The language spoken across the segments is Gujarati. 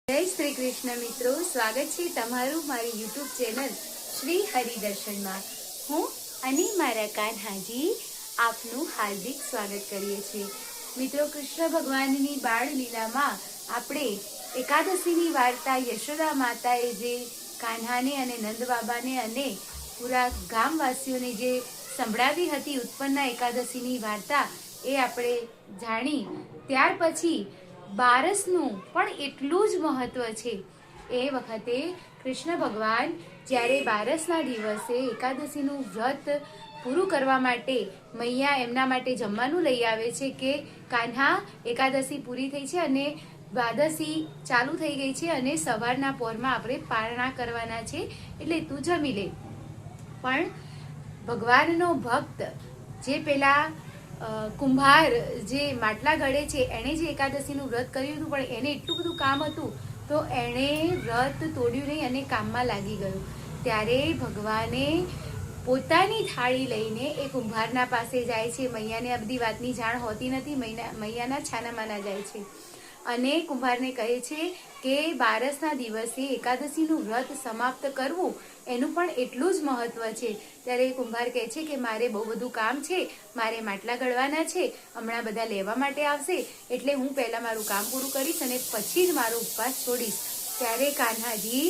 जय श्री कृष्ण मित्रों, स्वागत છે તમારું મારી YouTube ચેનલ શ્રી હરિદર્શનમાં। હું અને મારા કાન્હાજી આપનું હાર્દિક સ્વાગત કરીએ છીએ। મિત્રો, કૃષ્ણ ભગવાનની બાળ લીલામાં આપણે એકાદશીની વાર્તા યશોદા માતાએ જે કાન્હાને અને નંદ બાબાને અને પૂરા ગામવાસીઓને જે સંભળાવી હતી ઉત્પન્ના એકાદશીની વાર્તા એ આપણે જાણી। ત્યાર પછી બારસનું પણ એટલું જ મહત્વ છે। એ વખતે કૃષ્ણ ભગવાન જ્યારે બારસના દિવસે એકાદશીનું વ્રત પૂરું કરવા માટે મૈયા એમના માટે જમવાનું લઈ આવે છે કે કાન્હા, એકાદશી પૂરી થઈ છે અને દ્વાદશી ચાલુ થઈ ગઈ છે અને સવારના પહોરમાં આપણે પારણા કરવાના છે, એટલે તું જમી લે। પણ ભગવાનનો ભક્ત જે પેલા કુંભાર જે માટલા ઘડે છે એણે જે એકાદશીનું વ્રત કર્યું હતું, પણ એને એટલું બધું કામ હતું તો એણે વ્રત તોડ્યું નહીં અને કામમાં લાગી ગયો। ત્યારે ભગવાને પોતાની થાળી લઈને એ કુંભારના પાસે જાય છે। મૈયાને આ બધી વાતની જાણ હોતી નથી, મૈયાના છાનામાના જાય છે અને કુંભારને કહે છે કે બારસના દિવસે એકાદશીનું વ્રત સમાપ્ત કરવું એનું પણ એટલું જ મહત્વ છે। ત્યારે કુંભાર કહે છે કે મારે બહુ બધું કામ છે, મારે માટલા ઘડવાના છે, હમણાં બધા લેવા માટે આવશે, એટલે હું પહેલાં મારું કામ પૂરું કરીશ અને પછી જ મારો ઉપવાસ છોડીશ। ત્યારે કાન્હાજી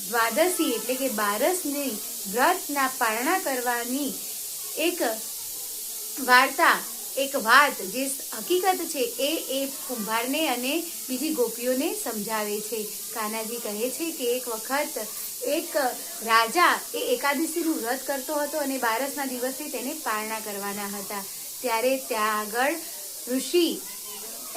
દ્વાદશી એટલે કે બારસની વ્રતના પારણા કરવાની એક વાર્તા, એક વાત જે હકીકત છે એ કુંભારને અને બીજી ગોપીઓને સમજાવે છે। કાન્હાજી કહે છે કે એક વખત એક રાજા એ એકાદશીનું વ્રત કરતો હતો અને બારસના દિવસે તેને પારણા કરવાના હતા। ત્યારે ત્યાં આગળ ઋષિ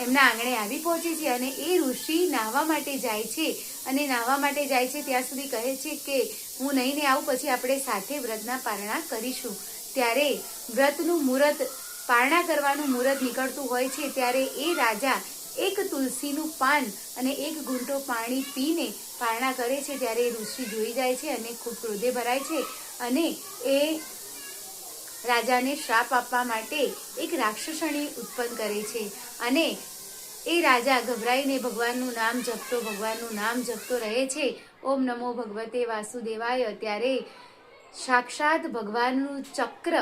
એમના આંગણે આવી પહોંચે છે અને એ ઋષિ નાહવા માટે જાય છે અને નાહવા માટે જાય છે ત્યાં સુધી કહે છે કે હું નહીં આવું, પછી આપણે સાથે વ્રતના પારણા કરીશું। ત્યારે વ્રતનું મુહૂર્ત, પારણા કરવાનું મુહૂર્ત નીકળતું હોય છે ત્યારે એ રાજા એક તુલસીનું પાન અને એક ઘૂંટો પાણી પીને પારણા કરે છે। ત્યારે ઋષિ જોઈ જાય છે અને ખૂબ ક્રોધે ભરાય છે અને એ રાજાને શ્રાપ આપવા માટે એક રાક્ષસણી ઉત્પન્ન કરે છે અને એ રાજા ગભરાઈને ભગવાનનું નામ જપતો રહે છે। ઓમ નમો ભગવતે વાસુદેવાય। ત્યારે સાક્ષાત ભગવાનનું ચક્ર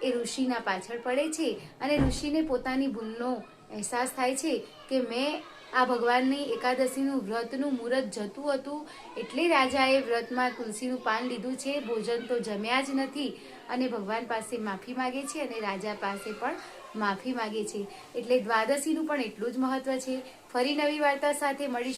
એ ઋષિના પાછળ પડે છે અને ઋષિને પોતાની ભૂલનો અહેસાસ થાય છે કે મેં આ ભગવાનની એકાદશીનું વ્રતનું મુહૂર્ત જતું હતું એટલે રાજાએ વ્રતમાં તુલસીનું પાન લીધું છે, ભોજન તો જમ્યા જ નથી અને ભગવાન પાસે માફી માગે છે અને રાજા પાસે પણ માફી માગે છે। એટલે દ્વાદશીનું પણ એટલું જ મહત્વ છે। ફરી નવી વાર્તા સાથે મળીશું।